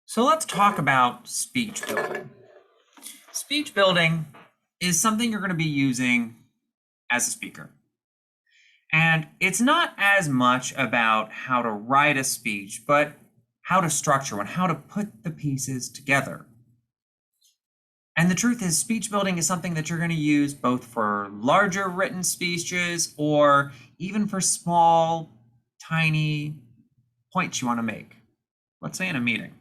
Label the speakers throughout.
Speaker 1: So let's talk about speech building. Speech building is something you're going to be using as a speaker. And it's not as much about how to write a speech, but how to structure one, how to put the pieces together. And the truth is, speech building is something that you're going to use both for larger written speeches or even for small, tiny points you want to make. Let's say in a meeting.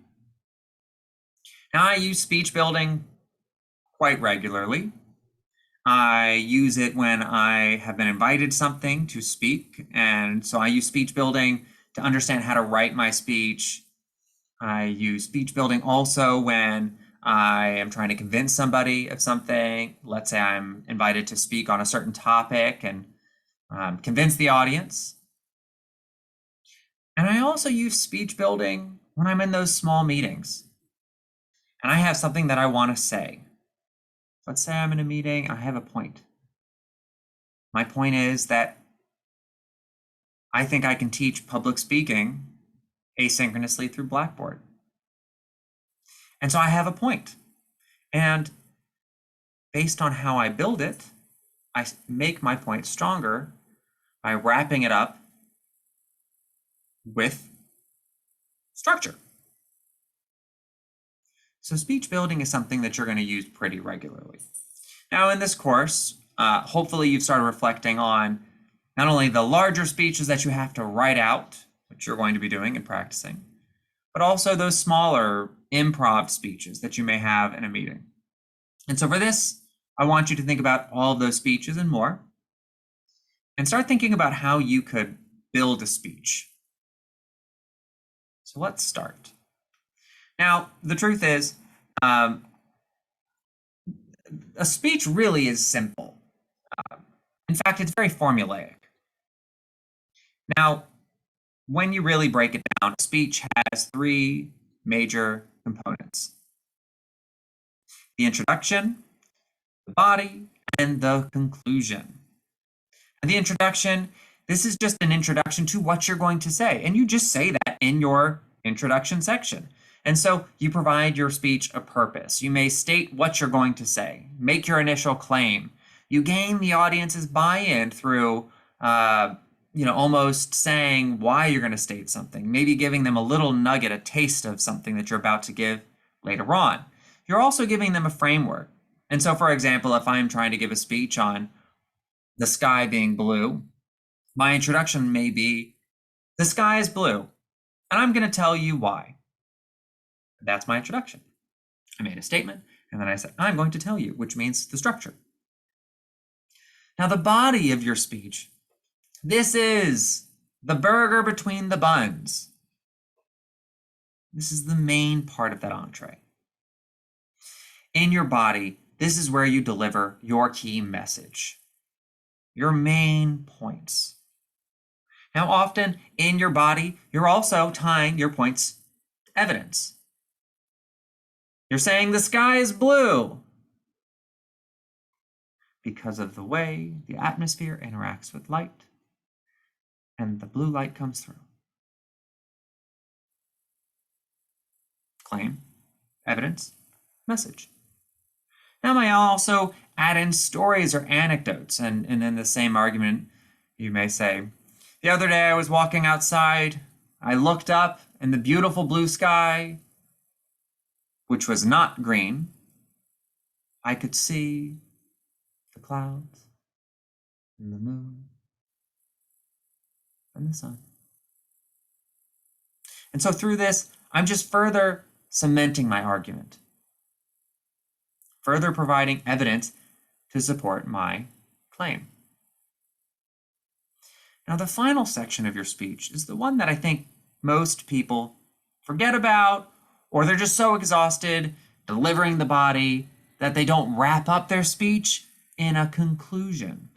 Speaker 1: Now, I use speech building quite regularly. I use it when I have been invited something to speak. And so I use speech building to understand how to write my speech. I use speech building also when I am trying to convince somebody of something. Let's say I'm invited to speak on a certain topic and convince the audience. And I also use speech building when I'm in those small meetings and I have something that I want to say. Let's say I'm in a meeting, I have a point. My point is that I think I can teach public speaking asynchronously through Blackboard. And so I have a point. And based on how I build it, I make my point stronger by wrapping it up with structure. So speech building is something that you're going to use pretty regularly. Now in this course, hopefully you've started reflecting on not only the larger speeches that you have to write out, which you're going to be doing and practicing, but also those smaller improv speeches that you may have in a meeting. And so for this, I want you to think about all of those speeches and more, and start thinking about how you could build a speech. So let's start. Now, the truth is, a speech really is simple. In fact, it's very formulaic. Now, when you really break it down, a speech has three major components: the introduction, the body, and the conclusion. And the introduction, this is just an introduction to what you're going to say, and you just say that in your introduction section. And so you provide your speech a purpose. You may state what you're going to say, make your initial claim. You gain the audience's buy-in through, almost saying why you're going to state something, maybe giving them a little nugget, a taste of something that you're about to give later on. You're also giving them a framework. And so, for example, if I'm trying to give a speech on the sky being blue, my introduction may be, the sky is blue, and I'm going to tell you why. That's my introduction. I made a statement, and then I said, I'm going to tell you, which means the structure. Now, the body of your speech, this is the burger between the buns. This is the main part of that entree. In your body, this is where you deliver your key message, your main points. Now, often in your body, you're also tying your points to evidence. You're saying the sky is blue because of the way the atmosphere interacts with light and the blue light comes through. Claim, evidence, message. Now, I may also add in stories or anecdotes, and in the same argument, you may say, the other day I was walking outside, I looked up in the beautiful blue sky, which was not green. I could see the clouds and the moon and the sun. And so through this, I'm just further cementing my argument, further providing evidence to support my claim. Now, the final section of your speech is the one that I think most people forget about, or they're just so exhausted delivering the body that they don't wrap up their speech in a conclusion.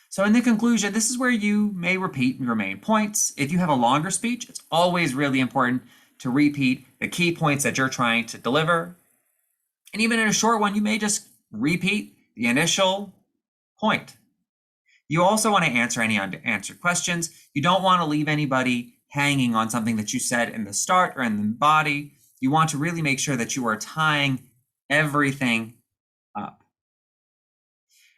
Speaker 1: So in the conclusion, this is where you may repeat your main points. If you have a longer speech, it's always really important to repeat the key points that you're trying to deliver. And even in a short one, you may just repeat the initial point. You also want to answer any unanswered questions. You don't want to leave anybody hanging on something that you said in the start or in the body. You want to really make sure that you are tying everything up.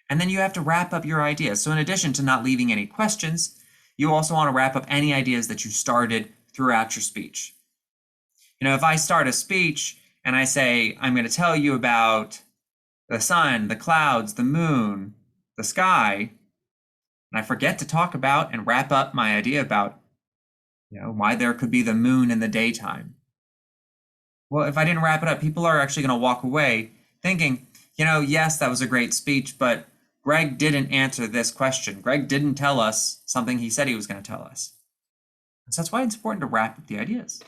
Speaker 1: And then you have to wrap up your ideas. So in addition to not leaving any questions, you also want to wrap up any ideas that you started throughout your speech. If I start a speech and I say, I'm going to tell you about the sun, the clouds, the moon, the sky, and I forget to talk about and wrap up my idea about, why there could be the moon in the daytime. Well, if I didn't wrap it up, people are actually going to walk away thinking, yes, that was a great speech, but Greg didn't answer this question. Greg didn't tell us something he said he was going to tell us. So that's why it's important to wrap up the ideas.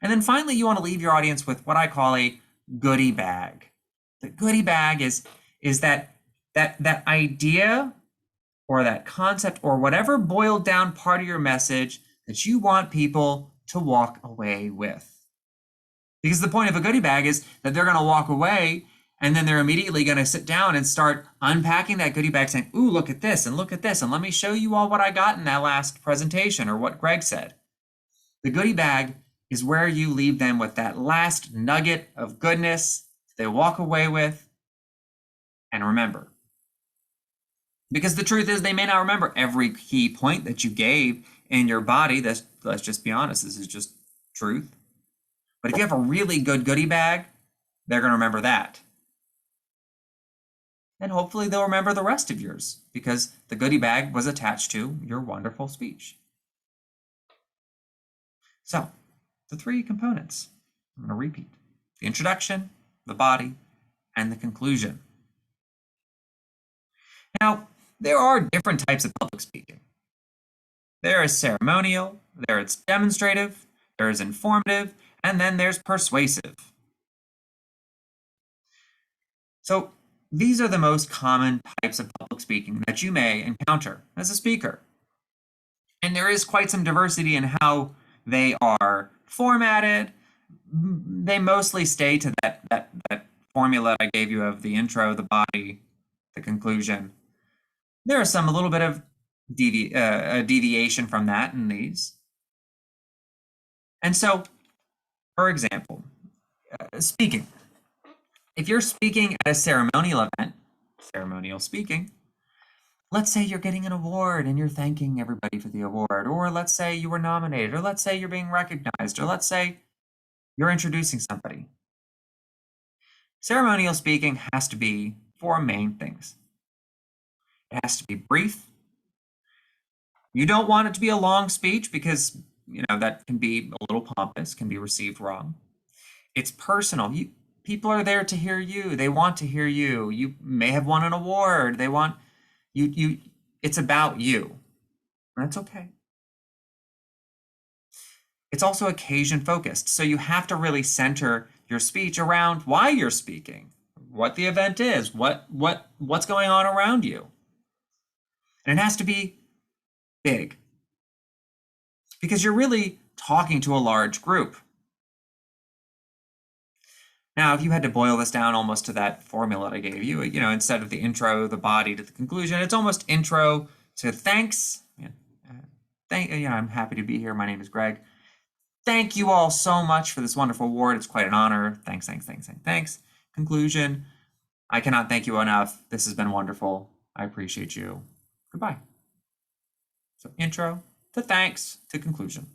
Speaker 1: And then finally, you want to leave your audience with what I call a goodie bag. The goodie bag is that idea or that concept or whatever boiled down part of your message that you want people to walk away with. Because the point of a goodie bag is that they're going to walk away and then they're immediately going to sit down and start unpacking that goodie bag saying, ooh, look at this and look at this. And let me show you all what I got in that last presentation or what Greg said. The goodie bag is where you leave them with that last nugget of goodness they walk away with and remember. Because the truth is they may not remember every key point that you gave in your body. Let's just be honest, this is just truth. But if you have a really good goodie bag, they're going to remember that. And hopefully they'll remember the rest of yours because the goodie bag was attached to your wonderful speech. So, the three components. I'm going to repeat. The introduction, the body, and the conclusion. Now, there are different types of public speaking. There is ceremonial, there is demonstrative, there is informative, and then there's persuasive. So these are the most common types of public speaking that you may encounter as a speaker. And there is quite some diversity in how they are formatted. They mostly stay to that formula I gave you of the intro, the body, the conclusion. There are some a little bit of deviation from that in these. And so, for example, speaking. If you're speaking at a ceremonial event, ceremonial speaking, let's say you're getting an award and you're thanking everybody for the award, or let's say you were nominated, or let's say you're being recognized, or let's say you're introducing somebody. Ceremonial speaking has to be four main things. It has to be brief. You don't want it to be a long speech because, that can be a little pompous, can be received wrong. It's personal. People are there to hear you. They want to hear you. You may have won an award. They want you. It's about you. That's okay. It's also occasion focused. So you have to really center your speech around why you're speaking, what the event is, what's going on around you. And it has to be big because you're really talking to a large group. Now, if you had to boil this down almost to that formula I gave you, instead of the intro, the body to the conclusion, it's almost intro to thanks. I'm happy to be here. My name is Greg. Thank you all so much for this wonderful award. It's quite an honor. Thanks. Conclusion. I cannot thank you enough. This has been wonderful. I appreciate you. Goodbye. So intro to thanks to conclusion.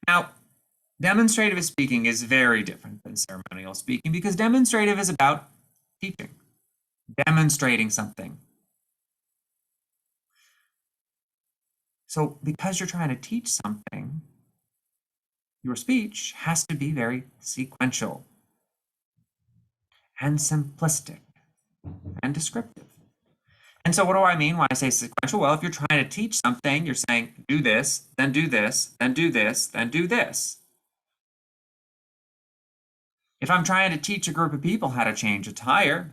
Speaker 1: Now, demonstrative speaking is very different than ceremonial speaking because demonstrative is about teaching, demonstrating something. So because you're trying to teach something, your speech has to be very sequential and simplistic and descriptive. And so what do I mean when I say sequential? Well, if you're trying to teach something, you're saying do this, then do this, then do this, then do this. If I'm trying to teach a group of people how to change a tire,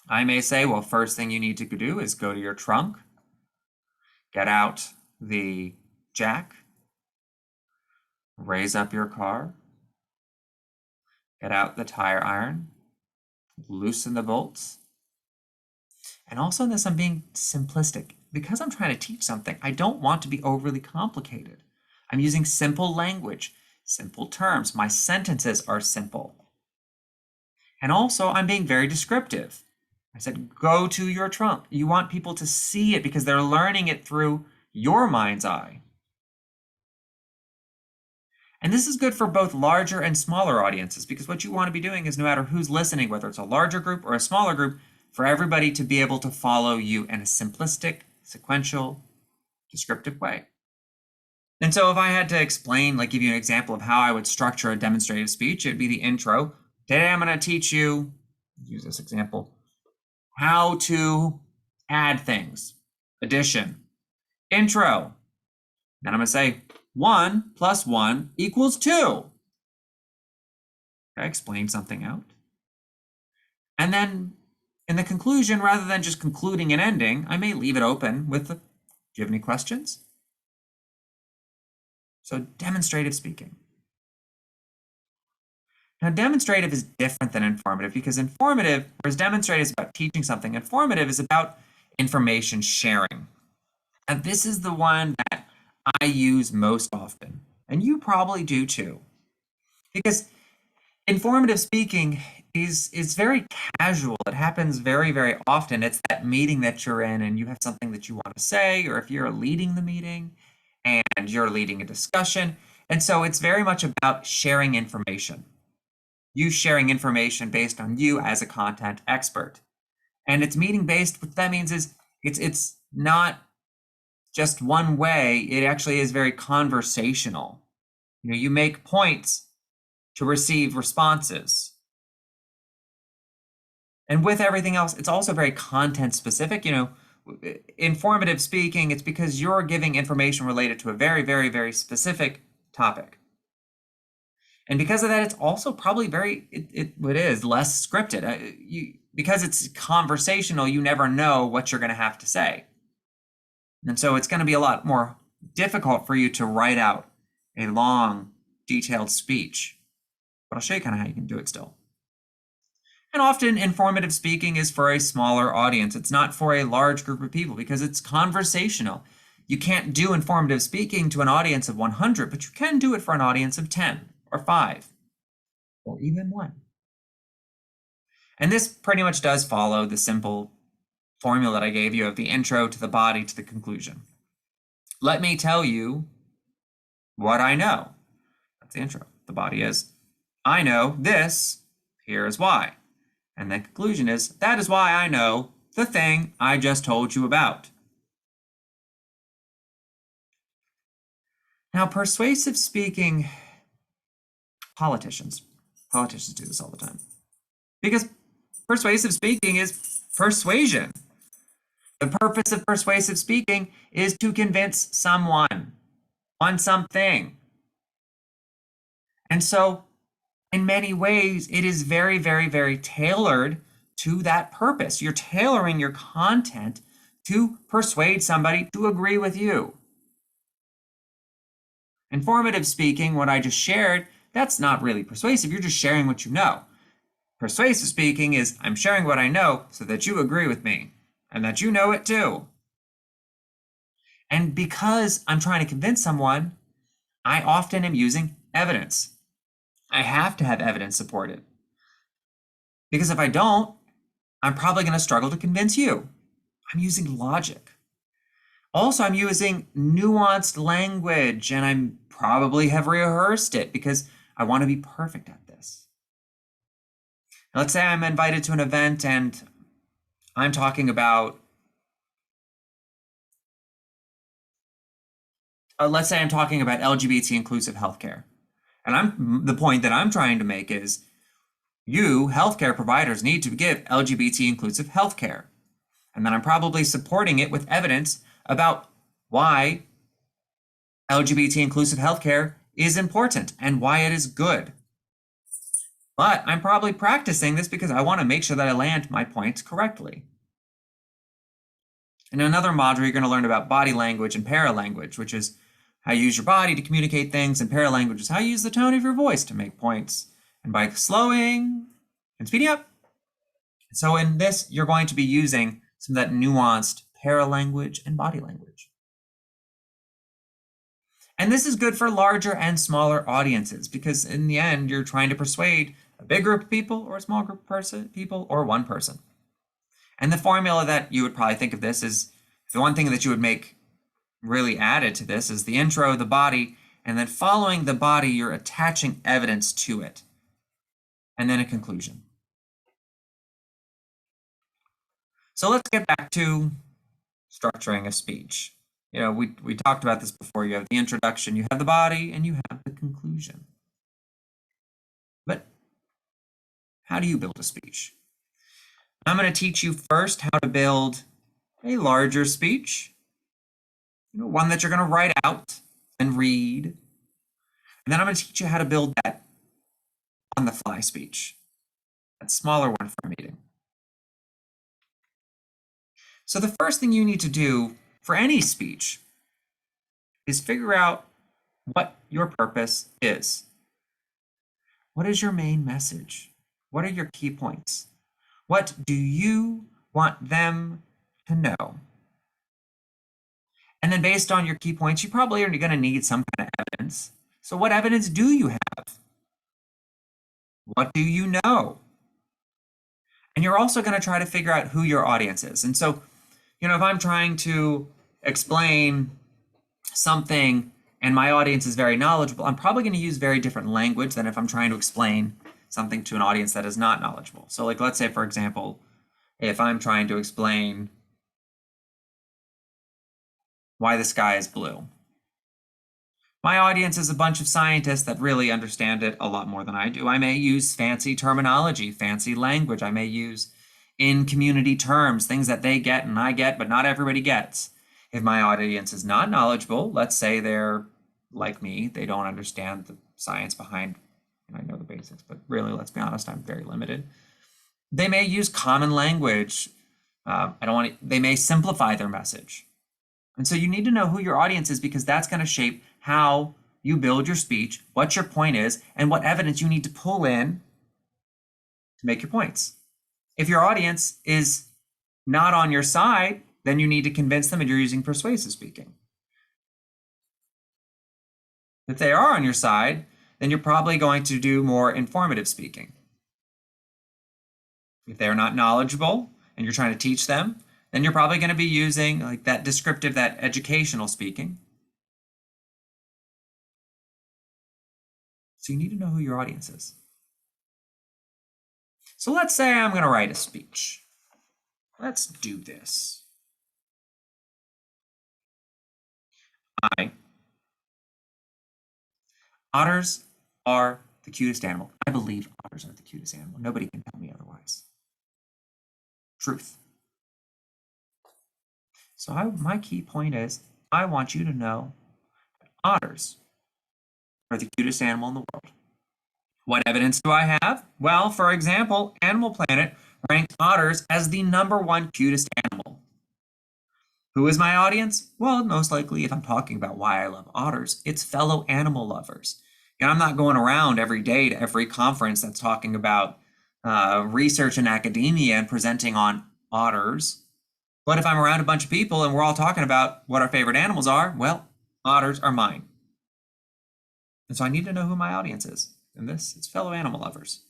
Speaker 1: I may say, well, first thing you need to do is go to your trunk, get out the jack, raise up your car, get out the tire iron, loosen the bolts. And also in this, I'm being simplistic. because I'm trying to teach something, I don't want to be overly complicated. I'm using simple language, simple terms. My sentences are simple. And also, I'm being very descriptive. I said, go to your trunk. You want people to see it because they're learning it through your mind's eye. And this is good for both larger and smaller audiences, because what you want to be doing is, no matter who's listening, whether it's a larger group or a smaller group, for everybody to be able to follow you in a simplistic, sequential, descriptive way. And so if I had to explain, like give you an example of how I would structure a demonstrative speech, it would be the intro. Today I'm going to teach you, use this example, how to add things. Addition. Intro. Then I'm going to say 1 + 1 = 2. Okay, explain something out. And then in the conclusion, rather than just concluding and ending, I may leave it open with the, do you have any questions? So demonstrative speaking. Now, demonstrative is different than informative, because informative, whereas demonstrative is about teaching something, informative is about information sharing. And this is the one that I use most often, and you probably do too. Because informative speaking is very casual. It happens very, very often. It's that meeting that you're in and you have something that you want to say, or if you're leading the meeting and you're leading a discussion. And so it's very much about sharing information. You sharing information based on you as a content expert. And it's meeting based. What that means is it's not just one way. It actually is very conversational. You know, you make points to receive responses. And with everything else, it's also very content specific. You know, informative speaking, it's because you're giving information related to a very, very, very specific topic. And because of that, it's also probably very, it is less scripted. Because it's conversational, you never know what you're going to have to say. And so it's going to be a lot more difficult for you to write out a long, detailed speech. But I'll show you kind of how you can do it still. And often informative speaking is for a smaller audience. It's not for a large group of people because it's conversational. You can't do informative speaking to an audience of 100, but you can do it for an audience of 10 or 5 or even 1. And this pretty much does follow the simple formula that I gave you of the intro to the body to the conclusion. Let me tell you what I know. That's the intro. The body is, I know this, here is why. And the conclusion is, that is why I know the thing I just told you about. Now, persuasive speaking, politicians do this all the time. Because persuasive speaking is persuasion. The purpose of persuasive speaking is to convince someone on something. And so, in many ways, it is very, very, very tailored to that purpose. You're tailoring your content to persuade somebody to agree with you. Informative speaking, what I just shared, that's not really persuasive. You're just sharing what you know. Persuasive speaking is, I'm sharing what I know so that you agree with me and that you know it too. And because I'm trying to convince someone, I often am using evidence. I have to have evidence supported. Because if I don't, I'm probably going to struggle to convince you. I'm using logic. Also, I'm using nuanced language, and I probably have rehearsed it because I want to be perfect at this. Now, let's say I'm invited to an event and I'm talking about, let's say I'm talking about LGBT inclusive healthcare. And the point that I'm trying to make is, you, healthcare providers, need to give LGBT inclusive healthcare. And then I'm probably supporting it with evidence about why LGBT inclusive healthcare is important and why it is good. But I'm probably practicing this because I want to make sure that I land my points correctly. In another module, you're going to learn about body language and paralanguage, which is how you use your body to communicate things, and paralanguage is how you use the tone of your voice to make points. And by slowing and speeding up. So in this, you're going to be using some of that nuanced paralanguage, and body language. And this is good for larger and smaller audiences because in the end, you're trying to persuade a big group of people or a small group of people or one person. And the formula that you would probably think of this is the one thing that you would make really added to this is the intro, the body, and then following the body, you're attaching evidence to it. And then a conclusion. So let's get back to structuring a speech. You know, we talked about this before. You have the introduction, you have the body, and you have the conclusion. But how do you build a speech? I'm going to teach you first how to build a larger speech, one that you're going to write out and read. And then I'm going to teach you how to build that on-the-fly speech, that smaller one for a meeting. So the first thing you need to do for any speech is figure out what your purpose is. What is your main message? What are your key points? What do you want them to know? And then based on your key points, you probably are going to need some kind of evidence. So what evidence do you have? What do you know? And you're also going to try to figure out who your audience is. And so, if I'm trying to explain something and my audience is very knowledgeable, I'm probably going to use very different language than if I'm trying to explain something to an audience that is not knowledgeable. So like, let's say, for example, if I'm trying to explain why the sky is blue. My audience is a bunch of scientists that really understand it a lot more than I do. I may use fancy terminology, fancy language. I may use in-community terms, things that they get and I get, but not everybody gets. If my audience is not knowledgeable, let's say they're like me, they don't understand the science behind, and I know the basics, but really, let's be honest, I'm very limited. They may use common language. They may simplify their message. And so you need to know who your audience is because that's going to shape how you build your speech, what your point is, and what evidence you need to pull in to make your points. If your audience is not on your side, then you need to convince them and you're using persuasive speaking. If they are on your side, then you're probably going to do more informative speaking. If they're not knowledgeable and you're trying to teach them, then you're probably going to be using like that descriptive, that educational speaking. So you need to know who your audience is. So let's say I'm going to write a speech. Let's do this. Otters are the cutest animal. I believe otters are the cutest animal. Nobody can tell me otherwise. Truth. So my key point is, I want you to know that otters are the cutest animal in the world. What evidence do I have? Well, for example, Animal Planet ranked otters as the #1 cutest animal. Who is my audience? Well, most likely, if I'm talking about why I love otters, it's fellow animal lovers. And I'm not going around every day to every conference that's talking about research in academia and presenting on otters. But if I'm around a bunch of people and we're all talking about what our favorite animals are, well, otters are mine. And so I need to know who my audience is. And this, it's fellow animal lovers.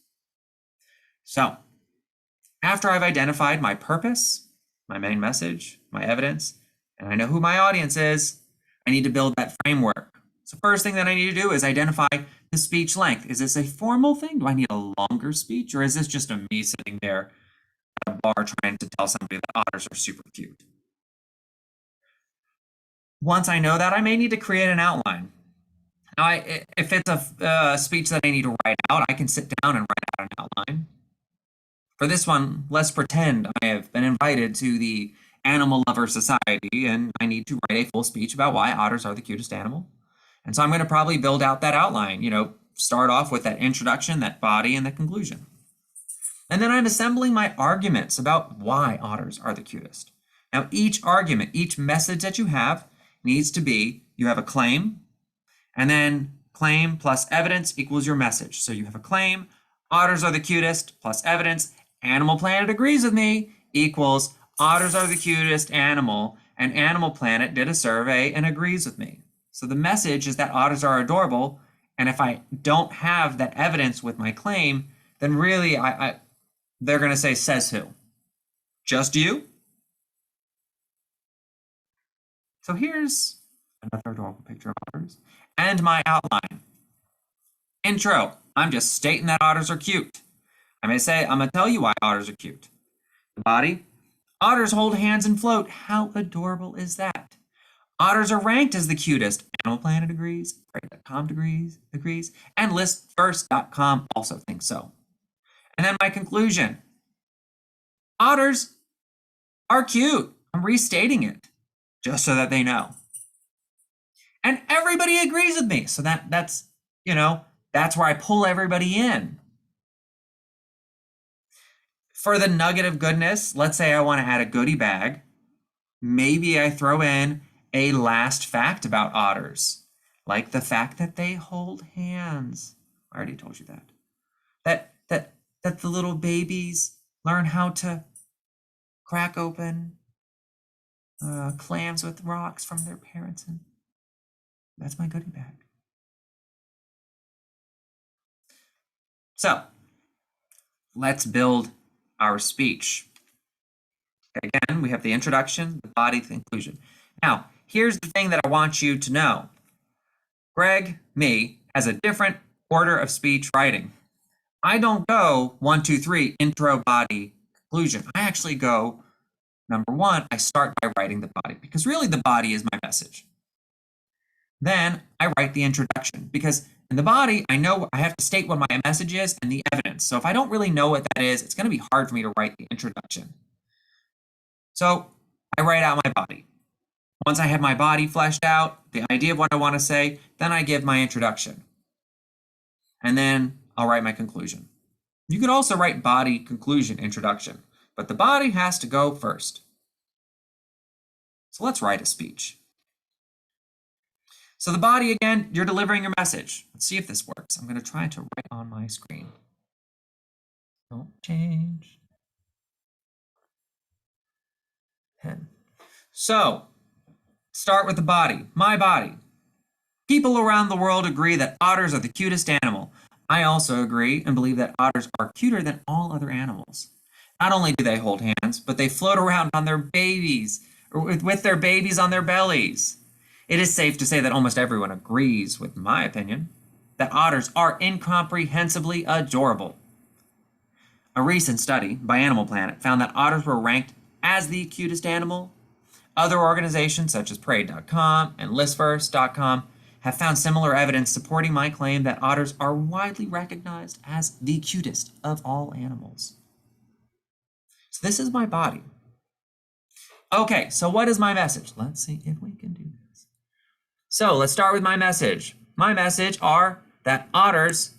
Speaker 1: So after I've identified my purpose, my main message, my evidence, and I know who my audience is, I need to build that framework. So first thing that I need to do is identify the speech length. Is this a formal thing? Do I need a longer speech? Or is this just a me sitting there at a bar trying to tell somebody that otters are super cute? Once I know that, I may need to create an outline. Now, if it's a speech that I need to write out, I can sit down and write out an outline. For this one, let's pretend I have been invited to the Animal Lover Society and I need to write a full speech about why otters are the cutest animal. And so I'm going to probably build out that outline, start off with that introduction, that body, and the conclusion. And then I'm assembling my arguments about why otters are the cutest. Now, each argument, each message that you have needs to be, you have a claim, and then claim plus evidence equals your message. So you have a claim, otters are the cutest, plus evidence, Animal Planet agrees with me, equals Otters are the cutest animal, and Animal Planet did a survey and agrees with me. So the message is that otters are adorable, and if I don't have that evidence with my claim, then really they're going to say, says who? Just you? So here's another adorable picture of otters and my outline. Intro, I'm just stating that otters are cute. I may say, I'm going to tell you why otters are cute. The body, otters hold hands and float. How adorable is that? Otters are ranked as the cutest. Animal Planet agrees, Prey.com agrees, and listfirst.com also thinks so. And then my conclusion. Otters are cute. I'm restating it just so that they know. And everybody agrees with me. So that's where I pull everybody in. For the nugget of goodness, let's say I want to add a goodie bag. Maybe I throw in a last fact about otters, like the fact that they hold hands. I already told you that. That the little babies learn how to crack open clams with rocks from their parents, and that's my goodie bag. So let's build our speech. Again, we have the introduction, the body, the conclusion. Now, here's the thing that I want you to know. Greg, me, has a different order of speech writing. I don't go 1, 2, 3, intro, body, conclusion. I actually go, number 1, I start by writing the body, because really the body is my message. Then I write the introduction, because in the body, I know I have to state what my message is and the evidence. So if I don't really know what that is, it's going to be hard for me to write the introduction. So I write out my body. Once I have my body fleshed out, the idea of what I want to say, then I give my introduction. And then I'll write my conclusion. You could also write body, conclusion, introduction, but the body has to go first. So let's write a speech. So the body, again, you're delivering your message. Let's see if this works. I'm going to try to write on my screen. Don't change. Pen. So start with the body. My body. People around the world agree that otters are the cutest animal. I also agree and believe that otters are cuter than all other animals. Not only do they hold hands, but they float around on their babies, or with their babies on their bellies. It is safe to say that almost everyone agrees with my opinion, that otters are incomprehensibly adorable. A recent study by Animal Planet found that otters were ranked as the cutest animal. Other organizations such as Prey.com and listfirst.com have found similar evidence supporting my claim that otters are widely recognized as the cutest of all animals. So this is my body. Okay, so what is my message? Let's see if we can do this. So let's start with my message. My message are that otters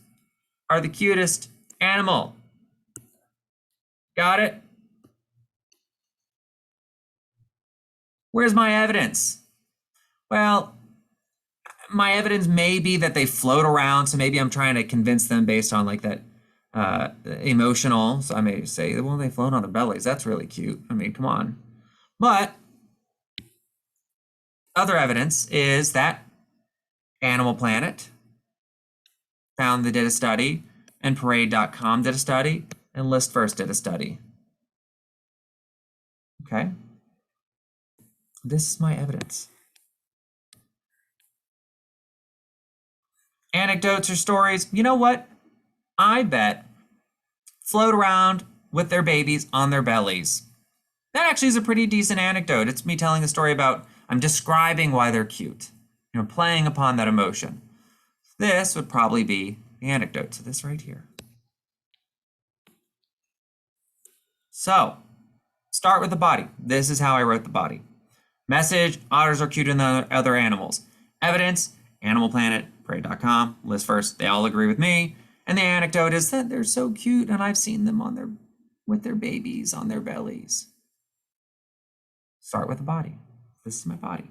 Speaker 1: are the cutest animal. Got it? Where's my evidence? Well, my evidence may be that they float around, so maybe I'm trying to convince them based on like that emotional. So I may say, well, they float on their bellies. That's really cute. I mean, come on. But other evidence is that Animal Planet found they did a study, and Parade.com did a study, and ListFirst did a study. Okay? This is my evidence. Anecdotes or stories, you know what? I bet float around with their babies on their bellies. That actually is a pretty decent anecdote. It's me telling a story about, I'm describing why they're cute, playing upon that emotion. This would probably be the anecdote to this right here. So, start with the body. This is how I wrote the body. Message, otters are cuter than other animals. Evidence, Animal Planet, Prey.com, listfirst, they all agree with me. And the anecdote is that they're so cute and I've seen them with their babies on their bellies. Start with the body. This is my body.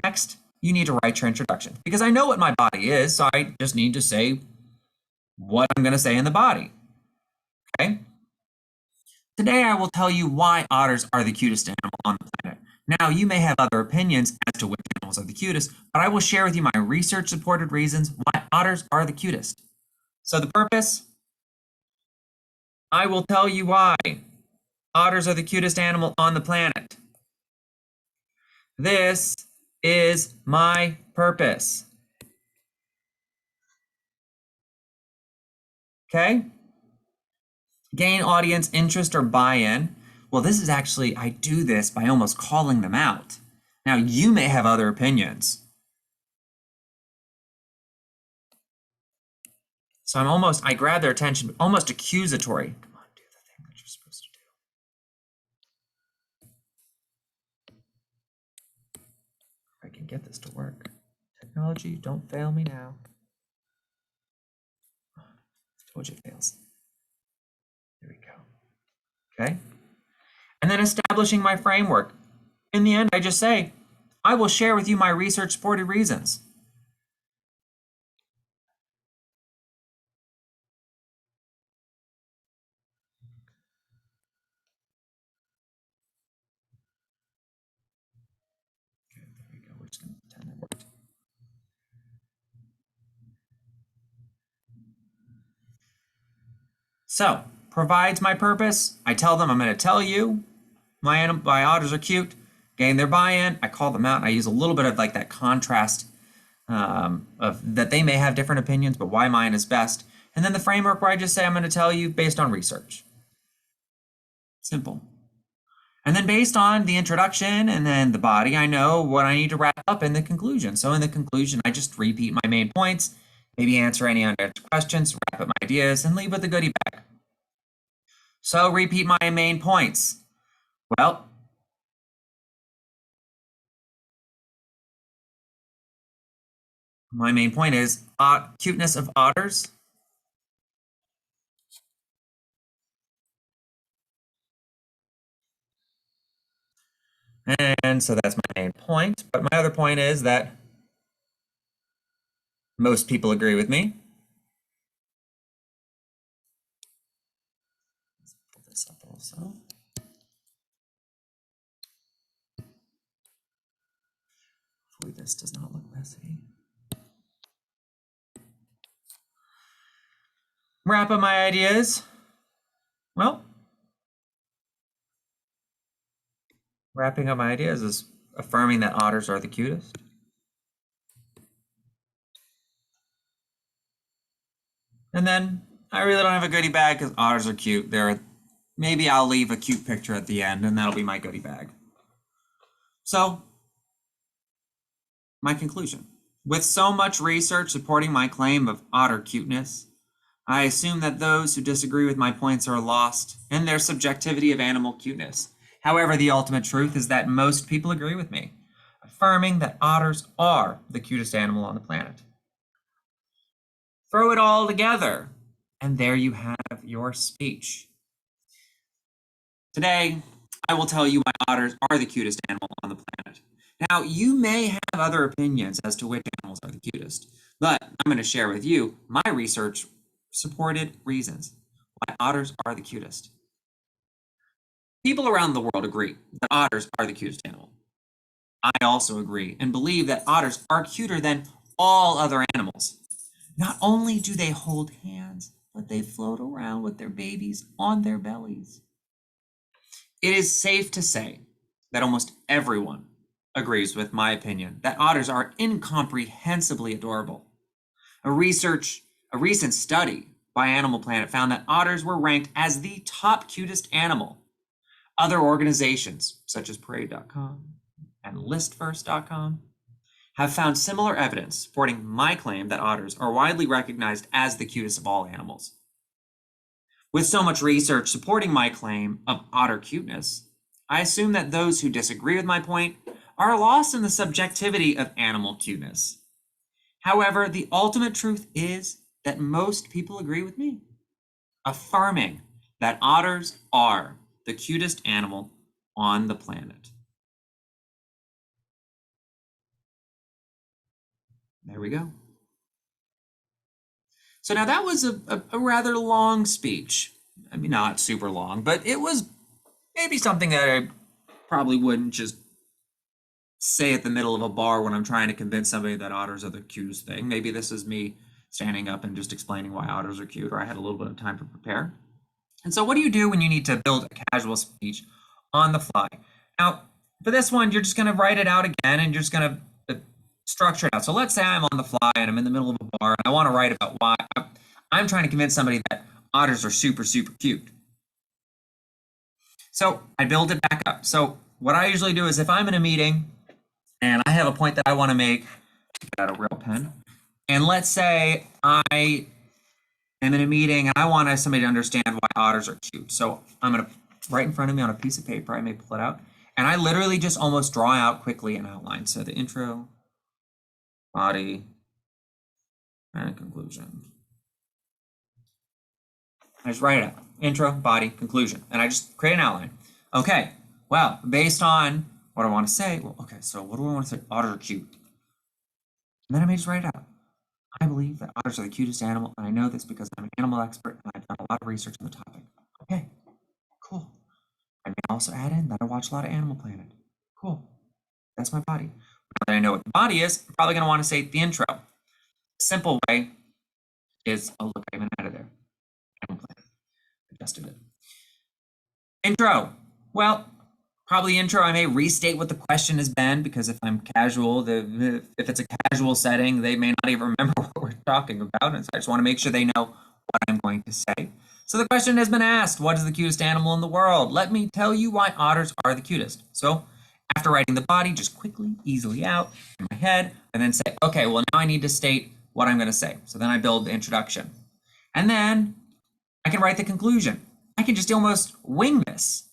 Speaker 1: Next, you need to write your introduction because I know what my body is, so I just need to say what I'm going to say in the body. Okay? Today I will tell you why otters are the cutest animal on the planet. Now, you may have other opinions as to which animals are the cutest, but I will share with you my research-supported reasons why otters are the cutest. So the purpose? I will tell you why otters are the cutest animal on the planet. This is my purpose. Okay? Gain audience interest or buy-in. Well, this is actually, I do this by almost calling them out. Now, you may have other opinions. So I grab their attention, almost accusatory. Come on, do the thing that you're supposed to do. If I can get this to work. Technology, don't fail me now. I told you it fails. Here we go. Okay. And then establishing my framework. In the end, I just say, I will share with you my research-supported reasons. Okay, there we go. We're just going to pretend that worked. So, provides my purpose. I tell them I'm going to tell you my otters are cute. Gain their buy-in. I call them out. And I use a little bit of like that contrast of that they may have different opinions, but why mine is best. And then the framework where I just say I'm going to tell you based on research. Simple. And then based on the introduction and then the body, I know what I need to wrap up in the conclusion. So in the conclusion, I just repeat my main points, maybe answer any unanswered questions, wrap up my ideas, and leave with a goodie bag. So repeat my main points. Well, my main point is cuteness of otters. And so that's my main point. But my other point is that most people agree with me. Let's pull this up also. Hopefully this does not look messy. Wrap up my ideas. Well, wrapping up my ideas is affirming that otters are the cutest. And then I really don't have a goodie bag because otters are cute. Maybe I'll leave a cute picture at the end and that'll be my goodie bag. So, my conclusion. With so much research supporting my claim of otter cuteness, I assume that those who disagree with my points are lost in their subjectivity of animal cuteness. However, the ultimate truth is that most people agree with me, affirming that otters are the cutest animal on the planet. Throw it all together, and there you have your speech. Today, I will tell you why otters are the cutest animal on the planet. Now, you may have other opinions as to which animals are the cutest, but I'm going to share with you my research supported reasons why otters are the cutest. People around the world agree that otters are the cutest animal. I also agree and believe that otters are cuter than all other animals. Not only do they hold hands, but they float around with their babies on their bellies. It is safe to say that almost everyone agrees with my opinion that otters are incomprehensibly adorable. A recent study by Animal Planet found that otters were ranked as the top cutest animal. Other organizations, such as Parade.com and ListFirst.com, have found similar evidence supporting my claim that otters are widely recognized as the cutest of all animals. With so much research supporting my claim of otter cuteness, I assume that those who disagree with my point are lost in the subjectivity of animal cuteness. However, the ultimate truth is that most people agree with me, affirming that otters are the cutest animal on the planet. There we go. So now that was a rather long speech, I mean, not super long, but it was maybe something that I probably wouldn't just say at the middle of a bar when I'm trying to convince somebody that otters are the cutest thing. Maybe this is me standing up and just explaining why otters are cute, or I had a little bit of time to prepare. And so what do you do when you need to build a casual speech on the fly? Now, for this one, you're just going to write it out again and you're just going to structure it out. So let's say I'm on the fly and I'm in the middle of a bar and I want to write about why I'm trying to convince somebody that otters are super, super cute. So I build it back up. So what I usually do is if I'm in a meeting and I have a point that I want to make, get out a real pen, and let's say I am in a meeting and I want somebody to understand why otters are cute. So I'm going to right in front of me on a piece of paper, I may pull it out, and I literally just almost draw out quickly an outline. So the intro, body, and conclusion. I just write it out. Intro, body, conclusion. And I just create an outline. Okay, well, based on what I want to say, well, okay, so what do I want to say? Otters are cute. And then I may just write it out. I believe that otters are the cutest animal, and I know this because I'm an animal expert and I've done a lot of research on the topic. Okay, cool. I may also add in that I watch a lot of Animal Planet. Cool. That's my body. Now that I know what the body is, I'm probably going to want to say the intro. The simple way is, oh, look, I even added there. Animal Planet. Adjusted it. Intro. Well, probably intro, I may restate what the question has been because if I'm casual, if it's a casual setting, they may not even remember what we're talking about. And so I just want to make sure they know what I'm going to say. So the question has been asked, what is the cutest animal in the world? Let me tell you why otters are the cutest. So after writing the body, just quickly, easily out in my head, and then say, okay, well, now I need to state what I'm going to say. So then I build the introduction. And then I can write the conclusion. I can just almost wing this.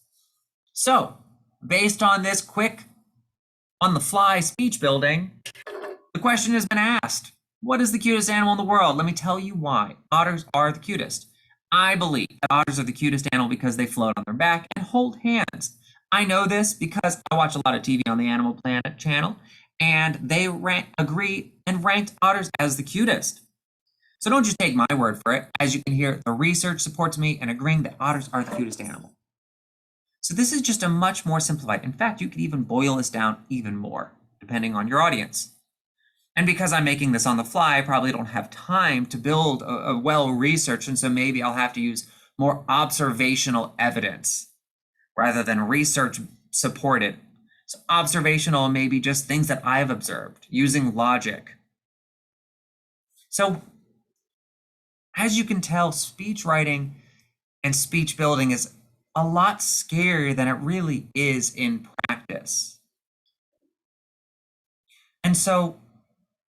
Speaker 1: So based on this quick, on-the-fly speech building, the question has been asked, what is the cutest animal in the world? Let me tell you why. Otters are the cutest. I believe that otters are the cutest animal because they float on their back and hold hands. I know this because I watch a lot of TV on the Animal Planet channel, and they agree and ranked otters as the cutest. So don't just take my word for it. As you can hear, the research supports me in agreeing that otters are the cutest animal. So this is just a much more simplified. In fact, you could even boil this down even more, depending on your audience. And because I'm making this on the fly, I probably don't have time to build a well-researched, and so maybe I'll have to use more observational evidence rather than research supported. So observational may be just things that I've observed using logic. So as you can tell, speech writing and speech building is a lot scarier than it really is in practice. And so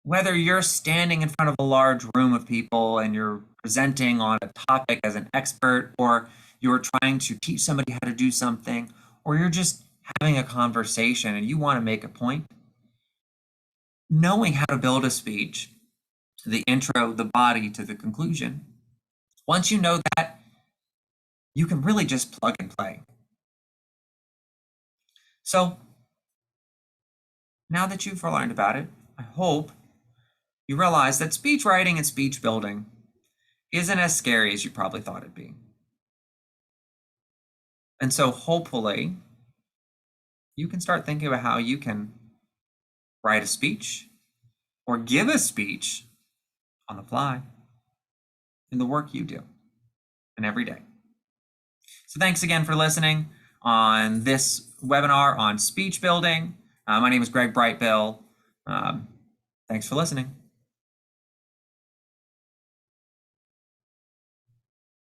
Speaker 1: whether you're standing in front of a large room of people and you're presenting on a topic as an expert, or you're trying to teach somebody how to do something, or you're just having a conversation and you want to make a point, knowing how to build a speech, the intro, the body to the conclusion, once you know that, you can really just plug and play. So now that you've learned about it, I hope you realize that speech writing and speech building isn't as scary as you probably thought it'd be. And so hopefully you can start thinking about how you can write a speech or give a speech on the fly in the work you do and every day. So thanks again for listening on this webinar on speech building. My name is Greg Brightbill. Thanks for listening.